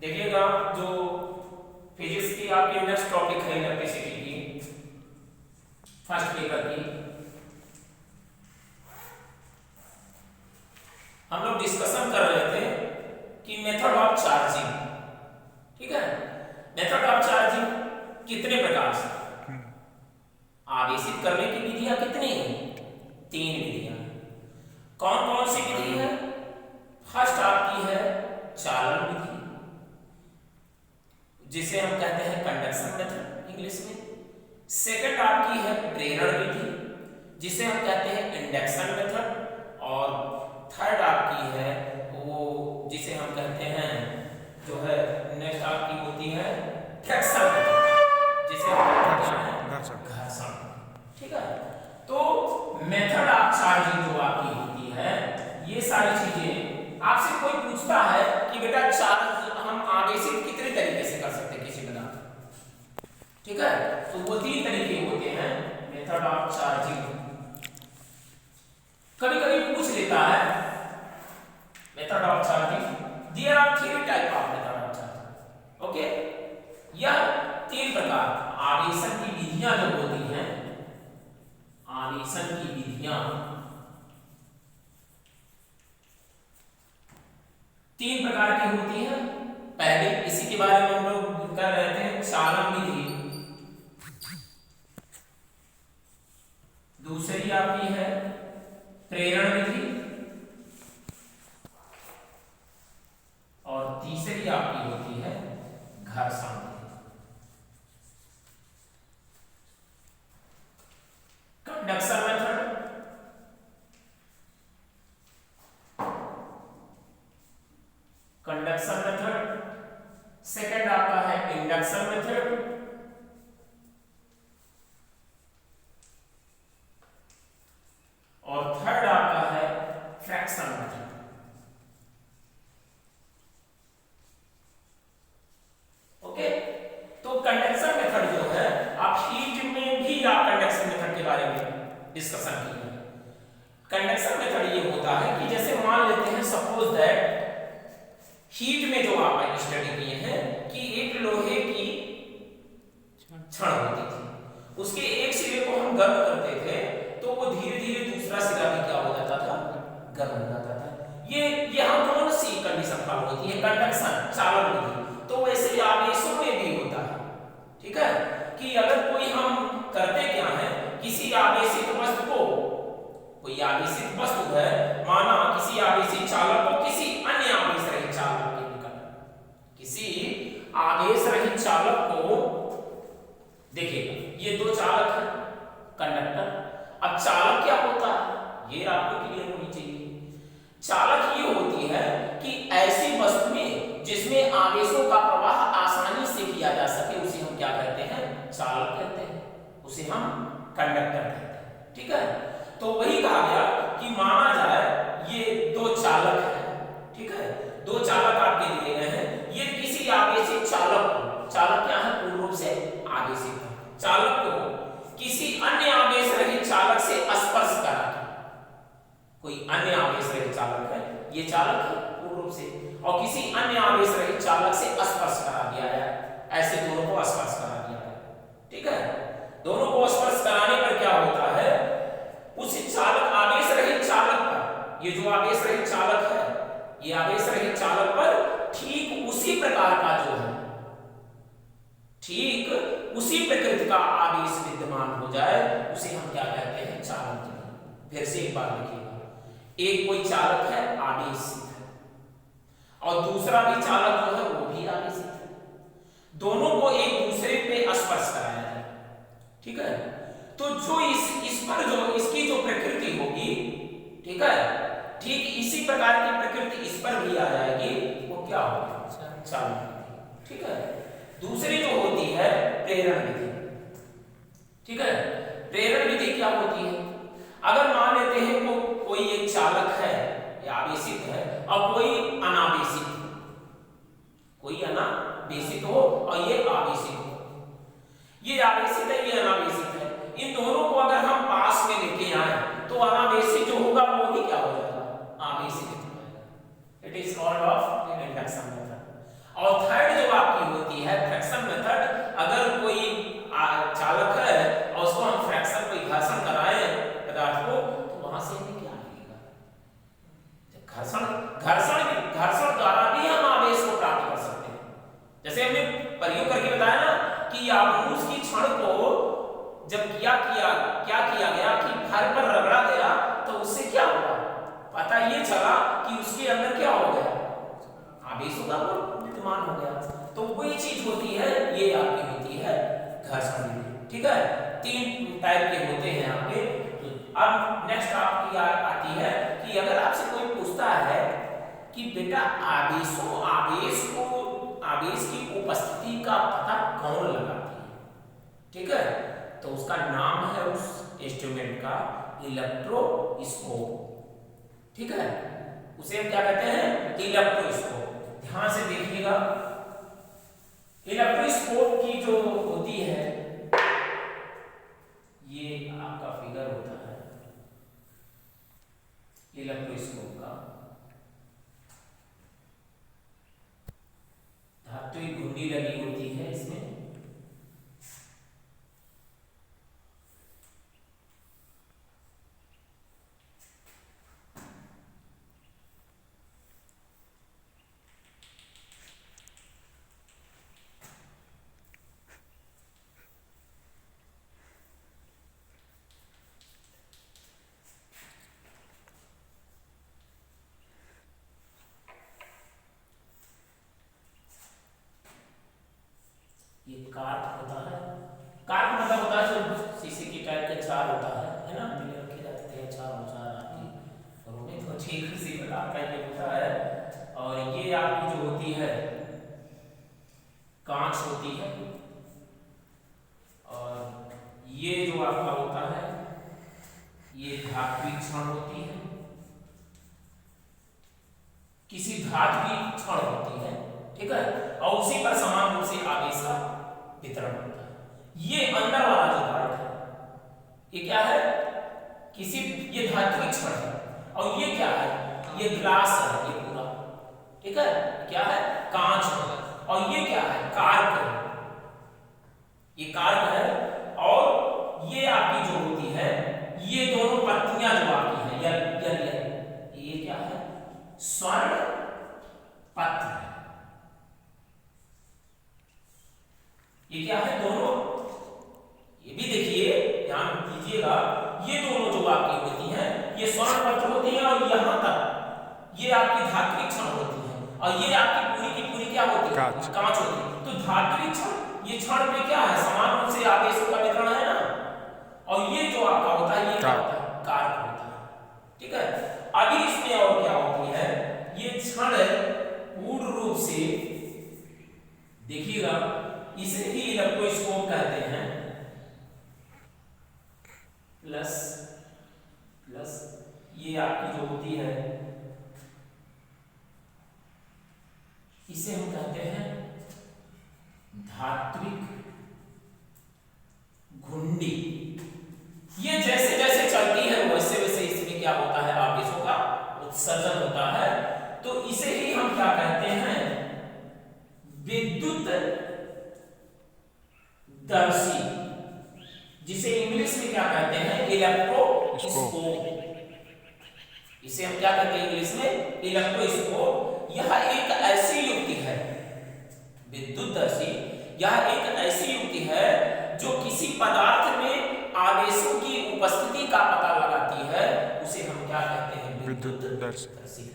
देखिएगा जो फिजिक्स की आपकी नेक्स्ट टॉपिक है इलेक्ट्रिसिटी की फर्स्ट पेपर की, हम लोग डिस्कशन कर रहे थे कि मेथड ऑफ चार्जिंग। ठीक है, मेथड ऑफ चार्जिंग कितने प्रकार से आवेशित करने की विधियां कितनी हैं? 3 विधियां। कौन कौन सी विधि है? फर्स्ट आपकी है चालन विधि, जिसे हम कहते हैं कंडक्शन मेथड इंग्लिश में। सेकंड आपकी है प्रेरण विधि, जिसे हम कहते हैं इंडक्शन मेथड। और थर्ड आपकी है वो जिसे हम कहते हैं जो है नेक्स्ट आपकी होती है फ्रैक्शन मेथड, जिसे हम कहते हैं घर्षण। ठीक है, तो मेथड ऑफ चार्जिंग जो आपकी होती है, ये सारी चीजें आपसे कोई पूछता है कि बेटा चार्ज हम आवेशित कितने तरीके से कर सकते हैं किसी पदार्थ। ठीक है, तो वो 3 तरीके होते हैं मेथड ऑफ चार्जिंग। कभी कभी पूछ लेता है method of charging, there are 3 type of method of charging. Okay, यह 3 प्रकार आवेशन की विधियां जो होती हैं, आवेशन की विधियां 3 प्रकार की होती हैं। पहले इसी के बारे में हम लोग कर रहे थे, चालन विधि। दूसरी आपकी है प्रेरण विधि, और तीसरी आपकी होती है घर्षण विधि। Conduction method, conduction method. Second आपका है इंडक्शन मेथड, और थर्ड आपका है फ्रैक्शन मेथड। ओके, तो कंडक्शन मेथड जो है, आप हीट में भी आप कंडक्शन मेथड के बारे में डिस्कशन किए। कंडक्शन मेथड ये होता है कि जैसे मान लेते हैं सपोज दैट हीट में जो आप स्टडी किए हैं कि एक लोहे की छड़ होती थी, उसके एक सिरे को हम गर्म करते थे तो वो धीरे धीरे दूसरा सिरा भी क्या हो जाता था, गर्म हो जाता था। ये हम कौन सी कंडीशन फॉलो होती है? कंडक्शन, चालन विधि। तो वैसे आवेशों में भी होता है। ठीक है, कि अगर कोई हम करते क्या है, किसी आवेशित वस्तु को, कोई आवेशित वस्तु है, माना किसी आवेशित चालक को किसी अन्य आवेश रहित चालक के निकट, किसी आवेश रहित चालक को, देखिएगा ये 2 चालक है कंडक्टर। अब चालक क्या होता है ये आपको क्लियर होनी चाहिए। चालक ये होती है कि ऐसी वस्तुएं जिसमें आवेशों का प्रवाह आसानी से किया जा सके, उसे हम क्या कहते हैं? चालक कहते हैं, उसे हम कंडक्टर कहते हैं। ठीक है, तो वही कहा गया कि माना जाए ये 2 चालक हैं। ठीक है, 2 चालक आपके दिए गए हैं। ये किसी आवेशित चालक को, चालक क्या है? पूर्ण रूप से आवेशित है। चालक को किसी अन्य आवेश रहित चालक से स्पर्श करा, कोई अन्य आवेश रहित चालक है, ये चालक है पूर्ण रूप से, और किसी अन्य आवेश रहित चालक से स्पर्श करा दिया है, ऐसे दोनों को स्पर्श करा दिया है। ठीक है, दोनों को स्पर्श कराने पर क्या होता है? उस चालक, आवेश रहित चालक पर, ये जो आवेश रहित चालक है, ये आवेश रहित चालक पर ठीक उसी प्रकार का जो है, ठीक उसी प्रकृति का आवेश विद्यमान हो जाए, उसे हम क्या कहते हैं? चालन विधि। फिर से एक बार लिखिएगा, एक कोई चालक है आवेशित है, और दूसरा भी चालक जो है वो भी आवेशित है, दोनों को एक दूसरे पे स्पर्श कराया जाए। ठीक है, तो जो इस पर जो इसकी जो प्रकृति होगी, ठीक है, ठीक इसी प्रकार की प्रकृति इस पर भी आ जाएगी, वो क्या होगी? चालन विधि। ठीक है, दूसरी जो होती है प्रेरण विधि। ठीक है, प्रेरण विधि क्या होती है? अगर मान लेते हैं को कोई एक चालक है, या आवेशित है, और कोई अनावेशित है, कोई अनावेशित हो और ये आवेशित हो, ये आवेशित है, ये अनावेशित है, इन दोनों को अगर हम पास में लेके आए तो अनावेशित जो होगा वो भी क्या हो जाएगा? आवेशित हो जाएगा। It is called off induction method. और थर्ड होगा वो विद्यमान हो गया। तो वही चीज होती है, ये आपकी होती है घर्षण विधि। ठीक है, 3 टाइप के होते हैं आपके। अब नेक्स्ट आपकी आती है कि अगर आपसे कोई पूछता है कि बेटा आवेश की उपस्थिति का पता कौन लगाती है, ठीक है, तो उसका नाम है उस इंस्ट्रूमेंट का इलेक्ट्रोस्कोप। ठीक है, उसे हम क्या कहते हैं, इलेक्ट्रोस्कोप। ध्यान से देखिएगा, इलेक्ट्रोस्कोप की जो होती है, ये आपका फिगर होता है इलेक्ट्रोस्कोप का। धात्विक घुंडी लगी होती है इसमें, ये कार्क होता है। कार्क मतलब होता है जो शीशे की टाइप का चार होता है ना, मिले रखे जाते थे चार आपकी, और उन्हें तो ठीक सी प्रकार का ये होता है। और ये आपकी जो होती है कांच होती है, और ये जो आपका होता है ये धात्विक क्षण होती है, किसी धातु की क्षण होती है। ठीक है, और उसी पर समान रूप से आवेश का वितरण होता है। ये अंदर वाला जो पार्ट है, ये क्या है, किसी ये धात्विक क्षण है, और ये क्या है, ये ग्लास है, ये पूरा। ठीक है, क्या है, कांच है, और ये क्या है, कार्क है, ये कार्क है। और ये आपकी जो होती है, ये दोनों पत्तियां जो आपकी है, ये क्या है, स्वर्ण पत्र है। ये क्या है, दोनों, ये भी देखिए, ध्यान दीजिएगा, ये दोनों जो आपकी होती हैं, ये स्वर्ण पत्र होती हैं, और यहां तक ये आपकी धात्विक क्षण होती है, और ये आपकी पूरी की पूरी क्या होती है, कांच होती है। तो धात्विक क्षण, ये क्षण में क्या है, समान रूप से आवेशों का वितरण है ना, और ये जो आपका होता है, ये क्या होता है, कार्क होता है। ठीक है, अभी इसमें और क्या होती है, ये क्षण पूर्ण रूप से देखिएगा, इसे ही इलेक्ट्रोस्कोप कहते हैं। प्लस प्लस ये आपकी जो होती है, इसे हम कहते हैं धात्विक घुंडी। ये जैसे जैसे चलती है वैसे वैसे इसमें क्या होता है, आवेशों का उत्सर्जन होता है। तो इसे ही हम क्या कहते हैं, विद्युत दर्शी, जिसे इंग्लिश में क्या कहते हैं, इलेक्ट्रोस्कोप। इसे हम क्या कहते हैं इंग्लिश में, इलेक्ट्रोस्कोप। यह एक ऐसी युक्ति है, विद्युतदर्शी, यह एक ऐसी युक्ति है जो किसी पदार्थ में आवेशों की उपस्थिति का पता लगाती है, उसे हम क्या कहते हैं, विद्युतदर्शी कहते हैं।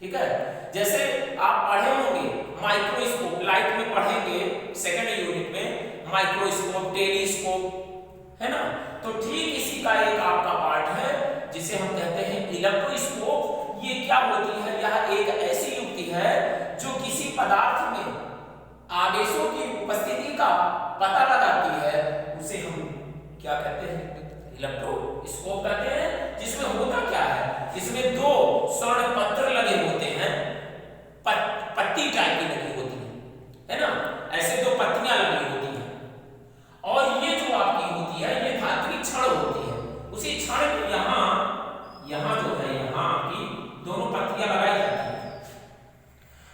ठीक है, जैसे आप पढ़े होंगे माइक्रोस्कोप, लाइट में पढ़ेंगे सेकंड यूनिट में, माइक्रोस्कोप, टेलीस्कोप, है ना। तो ठीक इसी का एक आपका पार्ट है जिसे हम कहते हैं इलेक्ट्रोस्कोप। ये क्या होती है, यह एक ऐसी युक्ति है जो किसी पदार्थ में आवेशों की उपस्थिति का पता लगाती है, उसे हम क्या कहते हैं, इलेक्ट्रोस्कोप कहते हैं। जिसमें होता क्या है, इसमें 2 स्वर्ण पत्र लगे होते हैं, पट्टी टाइप की लगी होती है ना, ऐसे 2 पत्तियां लगी होती हैं, और ये जो आपकी होती है, ये धात्विक क्षण होती है। उसी क्षण में यहाँ जो है, यहाँ आपकी दोनों पत्तियां लगाई जाती है,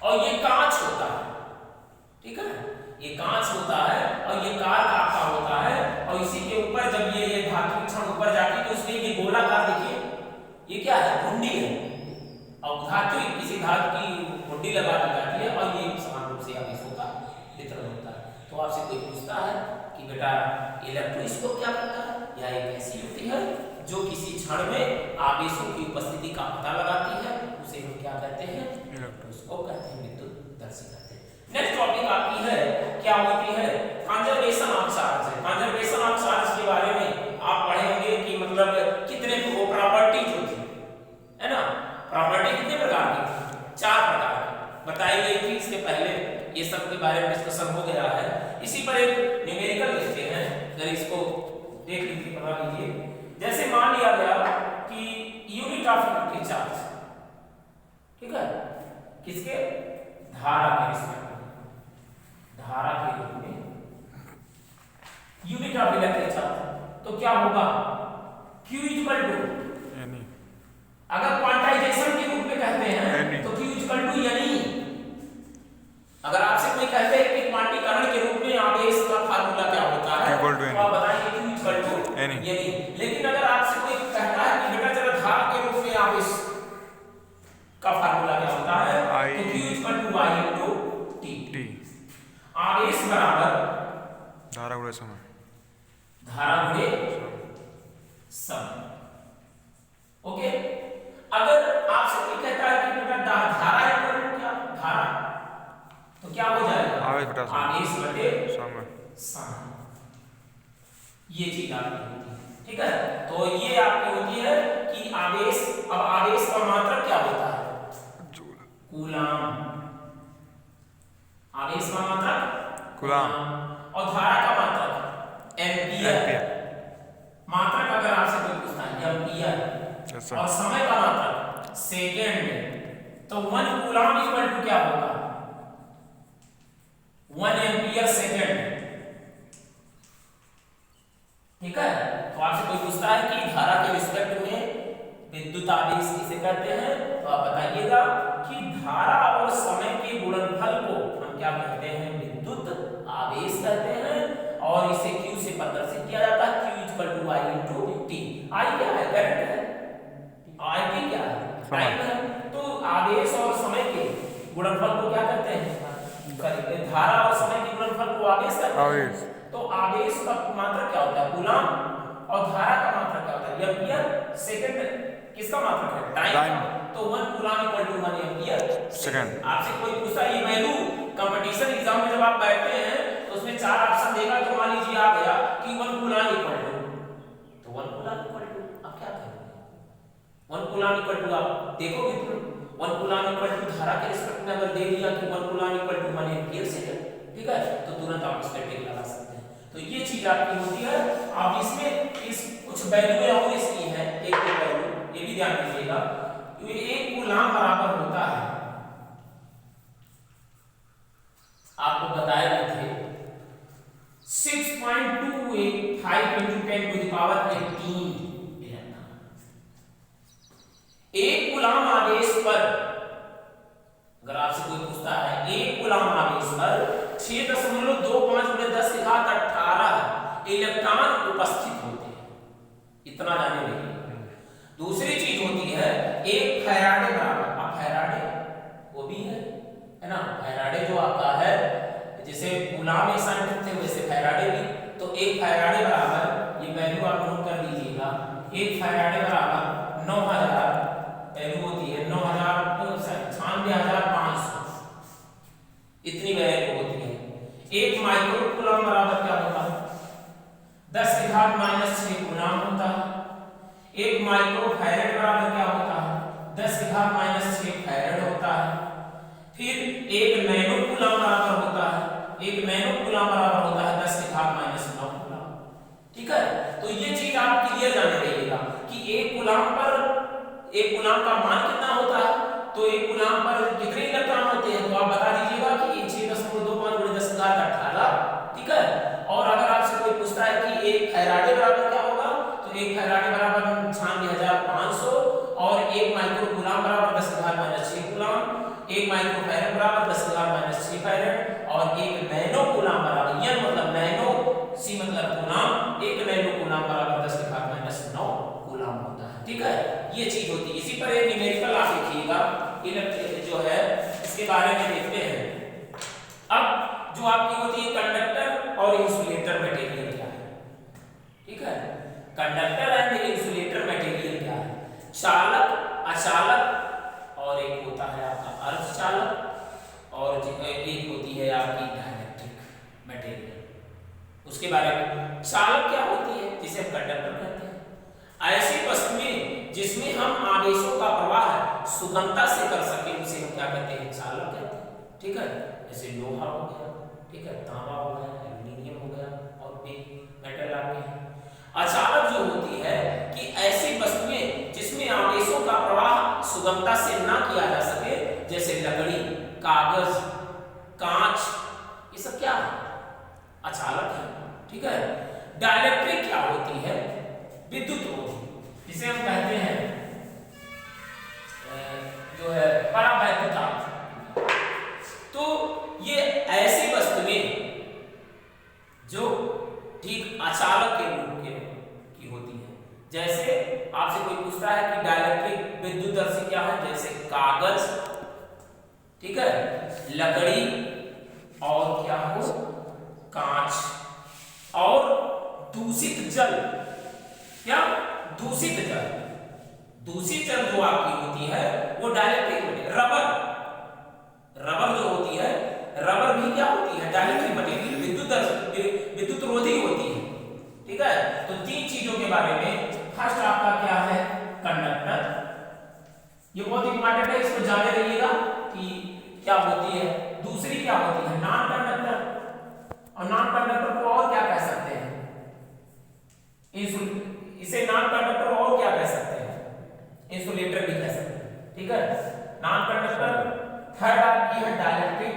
और ये कांच होता है। ठीक है, ये कांच होता है, और ये कार्क आपका होता है, और इसी के ऊपर जब ये धात्विक क्षण ऊपर जाती है, तो उसमें ये गोलाकार देखिए, ये क्या है, घुंडी है, और धात्विक किसी धातु की घुंडी लगा दी जाती है, और ये समान रूप से आवेशों का वितरण होता है। तो आपसे कोई पूछता है कि बेटा इलेक्ट्रोस्कोप क्या करता है, यह एक ऐसी युक्ति है जो किसी क्षण में आवेशों की उपस्थिति का पता लगाती है, उसे हम क्या कहते हैं, इलेक्ट्रोस्कोप कहते हैं। होती है conservation of charge. Conservation of charge के बारे में आप पढ़े होंगे कि मतलब कितने वो प्रॉपर्टीज होती है ना, प्रॉपर्टी कितने प्रकार की थी, 4 प्रकार की बताई गई थी। इसके पहले ये सब के बारे में डिस्कशन हो गया है। इसी पर एक न्यूमेरिकल लिखते हैं, जरा इसको देख लीजिए, बना लीजिए। जैसे मान लिया गया कि यूनिट ऑफ इलेक्ट्रिक चार्ज, ठीक है, किसके, धारा के रिस्पेक्ट में, धारा के रूप में यूनिट ऑफ इलेक्ट्रिक चार्ज, तो क्या होगा Q इक्वल टू, अगर क्वांटाइजेशन के रूप में कहते हैं तो Q इक्वल टू यानी, अगर आपसे कोई कहते हैं कि क्वांटीकरण के रूप में आवेश का फार्मूला क्या होता है तो आप बताएंगे Q इक्वल टू यानी। लेकिन अगर आपसे कोई कहता है कि बेटा जरा धारा के रूप में आवेश का फार्मूला क्या होता है तो Q equal to I into T। आवेश बराबर धारा गुणे समय, धारा गुणे समय। ओके, अगर आपसे कोई कहता है कि बेटा धारा इक्वल टू क्या, धारा, तो क्या हो जाएगा आवेश बटे समय। ये चीज आपकी होती है, ठीक है। तो ये आपकी होती है कि आवेश, अब आवेश का मात्रक क्या होता है, कूलाम। आवेश का मात्रक कूलाम और धारा का मात्रक एम्पियर। मात्रक अगर आपसे कोई पूछता है एम्पियर और समय का मात्रक सेकेंड, तो 1 कूलाम इक्वल टू क्या होगा 1 एम्पियर सेकेंड, ठीक है। तो आपसे कोई पूछता है कि धारा के रिस्पेक्ट में विद्युत आवेश किसे कहते हैं, तो आप बताइएगा कि धारा और समय के गुणनफल को हम क्या कहते हैं, विद्युत आवेश कहते हैं। और इसे Q से प्रदर्शित किया जाता है, Q equal to I into T। I क्या है, करंट है, I T क्या है, टाइम है। तो आवेश और समय के गुणनफल को क्या कहते हैं, धारा और समय के गुणनफल को आवेश कहते हैं। तो आवेश का मात्रक क्या होता है, कूलाम, और धारा का मात्रक क्या होता है, एम्पियर सेकंड। किसका मात्रक है, टाइम। तो 1 coulomb equal to 1 ampere second. आपसे कोई पूछता है ये वैल्यू, कंपटीशन एग्जाम में जब आप बैठते हैं तो उसमें 4 ऑप्शन देगा, तो मान लीजिए आ गया कि 1 कूलाम इक्वल टू, तो 1 कूलाम इक्वल टू आप क्या करेंगे, 1 कूलाम इक्वल टू आप देखोगे तो 1 कूलाम इक्वल टू धारा के रिस्पेक्ट में अगर दे दिया कि 1 coulomb equal to 1 ampere second, ठीक है, तो तुरंत आप इस पे टिक लगा सकते हैं। तो ये चीज आपकी होती है। अब इसमें इस कुछ वैल्यू और इसकी है, एक वैल्यू ये भी ध्यान दीजिएगा, ये 1 कूलाम बराबर होता है, आपको बताए गए थे 6.285 into 10 to the power 18 electron. 1 coulomb आवेश पर, अगर आपसे कोई पूछता है 1 कूलाम आवेश पर 6.25 × 10⁻18 इलेक्ट्रॉन उपस्थित होते हैं, इतना जाने लगे। दूसरी चीज होती है 1 फैराडे बराबर, अब फैराडे वो भी है ना, फैराडे जो आता है जैसे कूलाम एक साइंटिस्ट थे वैसे फैराडे भी, तो 1 फैराडे बराबर, ये वैल्यू आप नोट कर लीजिएगा, 1 फैराडे बराबर 9000 वैल्यू होती है, 96,500 इतनी वैल्यू होती है। 1 माइक्रो कूलाम बराबर क्या होता है, 10⁻⁻6 कूलाम होता है। 1 माइक्रो फैराड बराबर क्या होता है, 10⁻⁻6 फैराड होता है। फिर 1 नैनो कूलाम बराबर होता है, 1 नैनो कूलाम बराबर होता है 10⁻⁹ कूलाम, ठीक है। तो ये चीज आप क्लियर जाने रहिएगा कि 1 कूलाम पर 1 कूलाम का मान कितना होता है, तो 1 कूलाम पर कितने इलेक्ट्रॉन होते हैं, तो आप बता दीजिएगा कि 6.25 × 10⁻18, ठीक है। और अगर आपसे कोई पूछता है कि 1 फैराडे बराबर क्या होगा, तो 1 फैराडे बराबर 96,500 और 1 माइक्रो कूलाम बराबर 10⁻⁻6 कूलाम, 1 माइक्रो फैराड बराबर 10⁻⁻6 फैराड, और 1 नैनो कूलाम बराबर, यह मतलब नैनो, सी मतलब कूलाम, 1 नैनो कूलाम बराबर 10⁻⁹ कूलाम होता है, ठीक है। ये चीज होती है। इसी पर एक न्यूमेरिकल आप लिखिएगा, इलेक्ट्रिक जो है इसके बारे में देखते हैं। अब जो आपकी होती है कंडक्टर और इंसुलेटर मटेरियल क्या है, ठीक है। कंडक्टर एंड इंसुलेटर मटेरियल क्या है, चालक, अचालक, और एक होता है आपका अर्धचालक, और एक होती है आपकी डाइलेक्ट्रिक उसके बारे में। चालक क्या होती है, जिसे हम कंडक्टर कहते हैं। ऐसी वस्तुएं जिसमें हम आवेशों का प्रवाह सुगमता से कर सके उसे हम क्या कहते हैं, चालक कहते हैं। ठीक है, जैसे लोहा हो गया, ठीक है, तांबा हो गया, एल्यूमीनियम हो गया और भी मेटल आते हैं। अचालक जो होती है कि ऐसी वस्तुएं जिसमें आवेशों का प्रवाह सुगमता से ना किया जा सके, जैसे लकड़ी, कागज, कांच, ये सब क्या है, अचालक है। ठीक है, डाइलेक्ट्रिक क्या होती है, विद्युत रोधी, जिसे हम कहते हैं जो है परावैद्युतांक। तो ये ऐसी वस्तुएं जो ठीक अचालक के रूप की होती है। जैसे आपसे कोई पूछता है कि डाइलेक्ट्रिक विद्युतदर्शी क्या है, जैसे कागज, ठीक है, लकड़ी और क्या हो, कांच, और दूषित जल, क्या, दूषित जल। दूषित जल जो आपकी होती है वो डाइलेक्ट्रिक मटेरियल, रबर जो होती है, रबर भी क्या होती है, डाइलेक्ट्रिक मटेरियल, विद्युत रोधी होती है। ठीक है, तो तीन चीजों के बारे में, फर्स्ट आपका क्या है, कंडक्टर, ये बहुत इंपॉर्टेंट है, इसको जाने रहिएगा कि क्या होती है। दूसरी क्या होती है, नॉन कंडक्टर, और नॉन कंडक्टर को और क्या कह सकते हैं, इसे नॉन कंडक्टर और क्या कह सकते हैं, इंसुलेटर भी कह सकते हैं। ठीक है, नॉन कंडक्टर। थर्ड आपकी है डाइलेक्ट्रिक,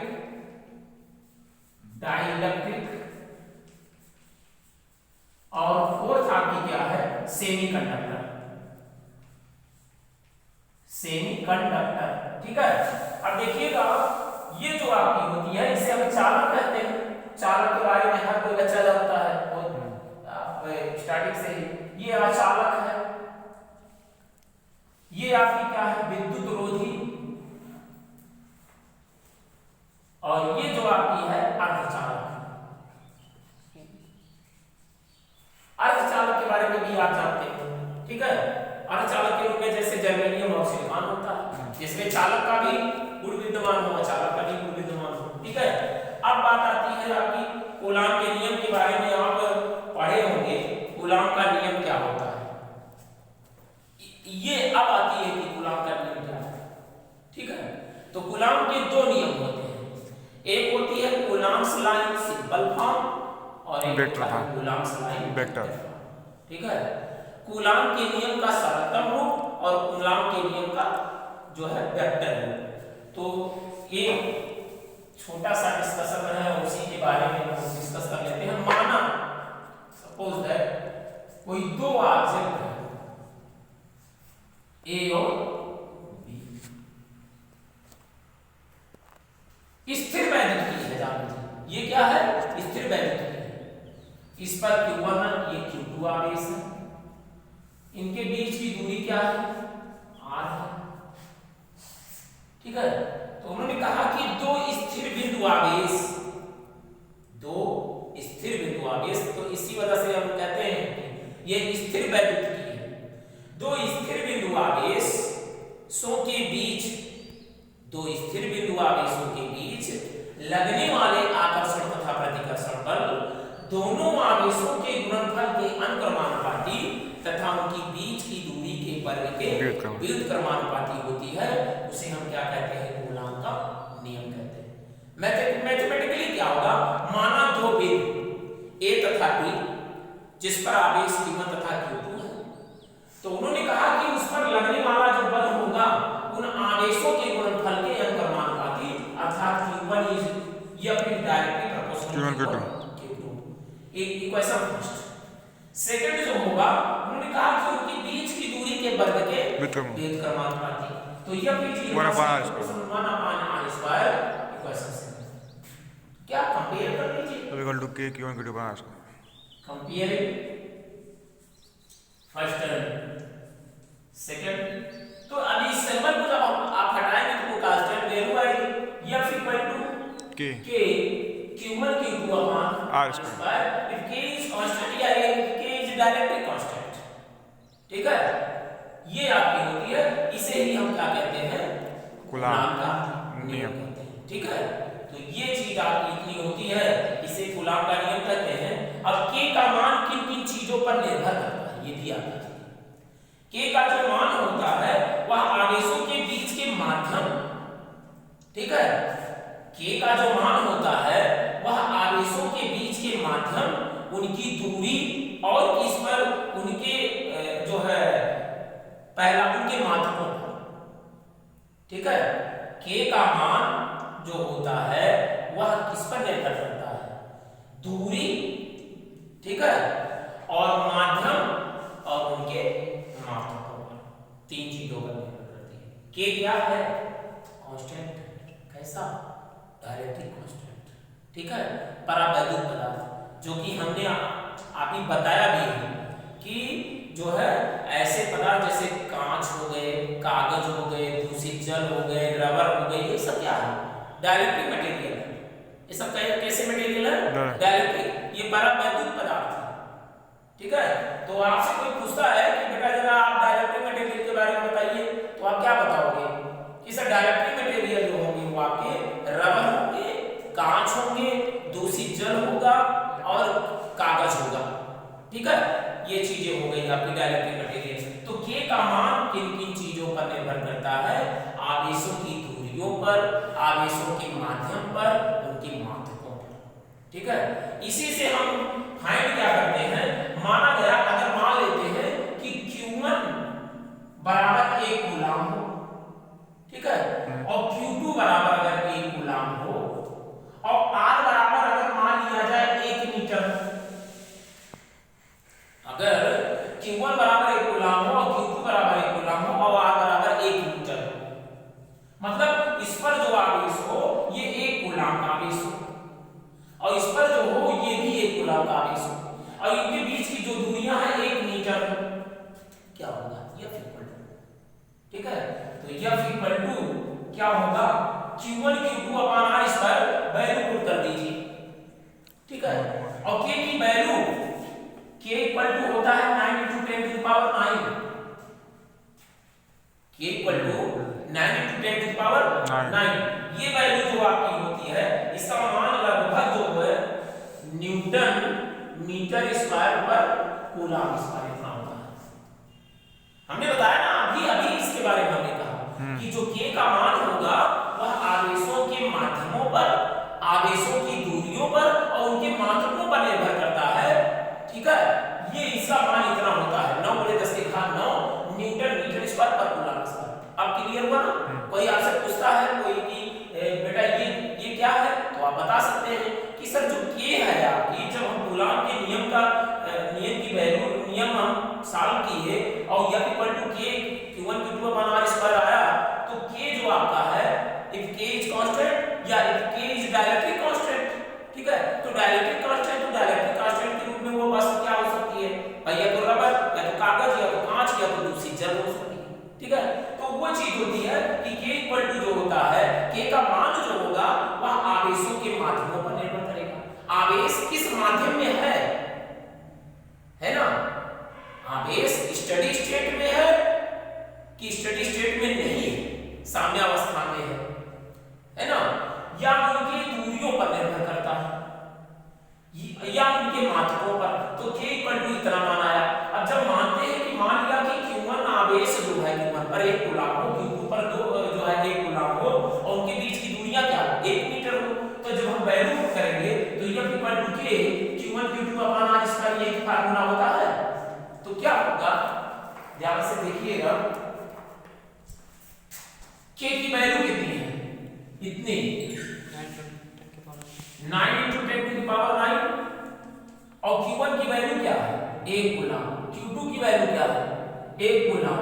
और फोर्थ आपकी क्या है, सेमीकंडक्टर। ठीक है, अब देखिएगा ये जो आपकी होती है इसे हम चालक कहते हैं। चालक के बारे में हर कोई बच्चा जानता है, स्टार्टिंग से ही। ये अचालक है, ये आपकी क्या है, विद्युत रोधी, और ये जो आपकी है अर्धचालक। अर्धचालक के बारे में भी आप जानते हैं। ठीक है, अर्धचालक के रूप में जैसे जर्मेनियम और सिलिकॉन होता है, जिसमें चालक का भी गुण विद्यमान हो, अचालक का भी गुण विद्यमान हो। ठीक है, अब बात आती है आपकी कूलाम के नियम के बारे में। आप पढ़े होंगे कूलाम का नियम क्या होता है, ये अब आती है कि कूलाम का नियम क्या है। ठीक है, तो कूलाम के दो नियम होते हैं, एक होती है कूलाम्स लाइन सिंपल फॉर्म, और एक होता है कूलाम्स लाइन वेक्टर। ठीक है, कूलाम के नियम का सरलतम रूप और कूलाम के नियम का जो है वेक्टर रूप। तो एक छोटा सा डिस्कशन है, उसी के बारे में हम डिस्कस कर लेते हैं। माना सपोज दैट कोई दो ऑब्जेक्ट है, ए और बी, स्थिर वैद्युत की है, जान लीजिए ये क्या है, स्थिर वैद्युत की है। इस पर Q1 ये Q2 आवेश है, इनके बीच की दूरी क्या है, r है। ठीक है, तो उन्होंने कहा कि दो स्थिर बिंदु आवेश, तो इसी वजह से हम कहते हैं ये स्थिर वैद्युत की है। दो स्थिर बिंदु आवेशों के बीच, दो स्थिर बिंदु आवेशों के बीच लगने वाले आकर्षण तथा प्रतिकर्षण बल दोनों आवेशों के गुणनफल के अनुक्रमानुपाती तथा उनकी बीच की दूरी के वर्ग के विरुद्ध क्रमानुपाती होती है। उसे हम क्या कहते हैं, कूलाम का नियम कहते हैं। मैथमेटिकली क्या होगा, माना दो बिंदु A तथा B जिस पर आवेश Q1 तथा Q2 है, तो उन्होंने कहा कि उस पर लगने वाला जो बल होगा उन आवेशों के गुणनफल के अनुक्रमानुपाती, अर्थात Q1 ये अपनी डायरेक्टली प्रोपोर्शनल टू Q2। एक इक्वेशन फर्स्ट। सेकंड जो होगा, उन्होंने कहा कि उनके बीच की दूरी के वर्ग के विरुद्ध क्रमानुपाती, तो ये अपनी चीज 1/r² इक्वेशन से क्या कंपेयर कर लीजिए, k Q1 Q2 बना इसको कंपेयर फर्स्ट सेकंड। तो अभी इस सिंबल को जब आप हटाएंगे तो वो कांस्टेंट वैल्यू आएगी, f = k Q1 Q2 r²। if k is constant, या k is डायरेक्टली कांस्टेंट। ठीक है, ये आपकी होती है, इसे ही हम क्या कहते हैं, कूलाम का नियम कहते हैं। ठीक है, तो ये चीज आपकी इतनी होती है, इसे कूलाम का नियम कहते हैं। अब के का मान किन किन चीजों पर निर्भर करता है ये भी आता है। के का जो मान होता है वह आवेशों के बीच के माध्यम, ठीक है, के का जो मान होता है वह आवेशों के बीच के माध्यम, उनकी दूरी और किस पर, उनके जो है पहला उनके माध्यमों पर, ठीक है। के का मान जो होता है वह किस पर निर्भर करता है, दूरी, ठीक है, और माध्यम और उनके माध्यमों पर, तीन चीजों पर निर्भर करती है। के क्या है, कांस्टेंट, कैसा, डायरेक्ट्रिक कांस्टेंट, ठीक है, परावैद्युत पदार्थ, जो कि हमने अभी बताया भी है कि जो है ऐसे पदार्थ जैसे कांच हो गए, कागज हो गए, दूषित जल हो गए, रबर हो गए, ये सब क्या है, डाइलेक्ट्रिक मटेरियल है। ये सब कैसे मटेरियल है, डाइलेक्ट्रिक, ये परावैद्युत पदार्थ है, ठीक है। तो आपसे कोई पूछता है कि बेटा जरा आप डाइलेक्ट्रिक मटेरियल के बारे में बताइए, तो आप क्या बताओगे कि सर डाइलेक्ट्रिक मटेरियल जो होंगे वो आपके रबर होंगे, कांच होंगे, दूषित जल होगा और कागज होगा, ठीक है। ये चीजें हो गई आपकी डाइलेक्ट्रिक मटेरियल। तो के का मान किन किन चीजों पर निर्भर करता है, आवेशों की दूरियों पर, आवेशों के माध्यम पर, उनकी मात्रकों पर, ठीक है। इसी से हम फाइंड क्या करते हैं, माना गया, अगर मान लेते हैं कि Q1 बराबर 1 कूलाम हो, ठीक है, और Q2 बराबर अगर 1 कूलाम हो, और R बराबर अगर मान लिया जाए 1 मीटर, अगर Q1 बराबर 1 कूलाम हो और Q2 बराबर 1 कूलाम हो और R बराबर 1 मीटर हो, मतलब इस पर जो आवेश हो ये 1 कूलाम का आवेश हो और इस पर जो हो ये भी 1 कूलाम का आवेश हो, और इनके बीच की जो दूरियां हैं 1 मीटर, क्या होगा, F इक्वल टू, ठीक है। तो F इक्वल टू क्या होगा, Q1 Q2 अपॉन R, इस पर वैल्यू पुट कर दीजिए, ठीक है। और K की वैल्यू K इक्वल टू होता है 9 × 10⁹, K इक्वल टू 9 × 10⁹, ये वैल्यू जो आपकी होती है इसका मान लगभग जो है न्यूटन मीटर स्क्वायर पर कूलम स्क्वायर इतना होता है। हमने बताया ना अभी इसके बारे में हमने कहा कि जो K का मान होगा वह आवेशों के माध्यमों पर, आवेशों की दूरियों पर और उनके मात्रकों पर निर्भर करता है, ठीक है। ये इसका मान इतना होता है 9 × 10⁹ न्यूटन मीटर स्क्वायर पर कूलम स्क्वायर। अब क्लियर हुआ ना? कोई आपसे पूछता है कोई कि बेटा ये क्या है, तो आप बता सकते हैं कि सर जो K है आपकी, जब हम कूलम के नियम की वैल्यू नियम हम सॉल्व किए और F equal to K Q1 Q2 upon R square आया, तो K जो आपका है, if K is constant या if K is dielectric constant, ठीक है। तो डाइलेक्ट्रिक कांस्टेंट, तो डाइलेक्ट्रिक कांस्टेंट के रूप में वो वस्तु क्या हो सकती है भाई, या तो रबर, या तो कागज, या तो कांच, या तो दूषित जल हो सकती है, ठीक है। तो वो चीज होती है कि K इक्वल टू जो होता है, K का मान जो होगा वह आवेशों के माध्यमों पर निर्भर करेगा। आवेश किस माध्यम में है ना, आवेश स्टडी स्टेट में है कि स्टडी स्टेट में नहीं है, साम्यावस्था में है ना, या उनकी दूरियों पर निर्भर करता है या उनके मात्रकों पर। तो K इक्वल टू इतना मान आया। अब जब मानते हैं कि मान लिया कि Q1 आवेश जो है Q1 पर 1 कूलम हो, Q2 पर जो है 1 कूलम हो और उनके बीच की दूरियां क्या 1 मीटर हो, तो जब हम वैल्यू पुट करेंगे तो F equal to K Q1 Q2 upon R, इसका ये एक फार्मूला होता है। तो क्या होगा, ध्यान से देखिएगा, K की वैल्यू कितनी है, इतनी 9 × 10⁹ और Q1 की वैल्यू क्या है 1 कूलम, Q2 की वैल्यू क्या है 1 कूलम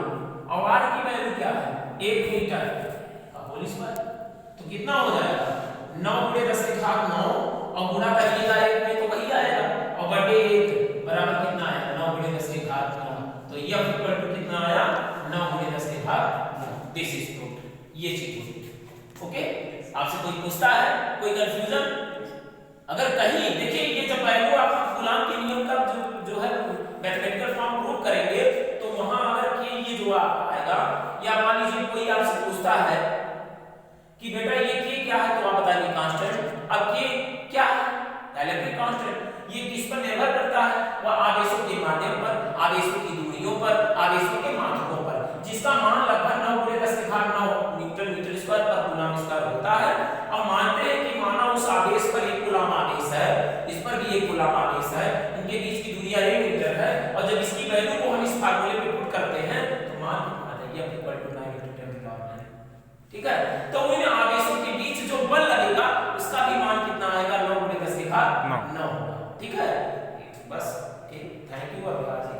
और R की वैल्यू क्या है 1 मीटर का होल स्क्वायर। तो कितना हो जाएगा 9 × 10⁹ और गुणा करिएगा 1 में तो वही आएगा और बटे 1 बराबर कितना है 9 × 10⁹। तो F इक्वल टू कितना आया 9 × 10⁹। दिस इज प्रूव्ड, ये चीज होती। ओके, आपसे कोई पूछता है कोई कंफ्यूजन, अगर कहीं देखिए ये जब वैल्यू आप कूलम के नियम का जो है मैथमेटिकल फॉर्म प्रूव करेंगे तो वहां अगर कि ये जो आएगा, या मान लीजिए कोई आपसे पूछता है कि बेटा ये K क्या है, तो आप बताएंगे कांस्टेंट। अब K क्या है, डाइलेक्ट्रिक कांस्टेंट, ये किस पर निर्भर जिसका मान लगभग 9 × 10⁹ न्यूटन मीटर स्क्वायर पर कूलम स्क्वायर होता है। अब मानते हैं कि माना उस आवेश पर एक कूलम आवेश है, इस पर भी एक कूलम आवेश है, इनके बीच की दूरी 1 मीटर है, और जब इसकी वैल्यू को हम इस फार्मूले में पुट करते हैं तो मान कितना आ जाएगा इक्वल टू 9 × 10⁹ ठीक है। तो इन आवेशों के बीच जो बल लगेगा उसका भी मान कितना आएगा 9 × 10⁹ 9 होगा, ठीक है। बस ठीक, थैंक यू। अब आज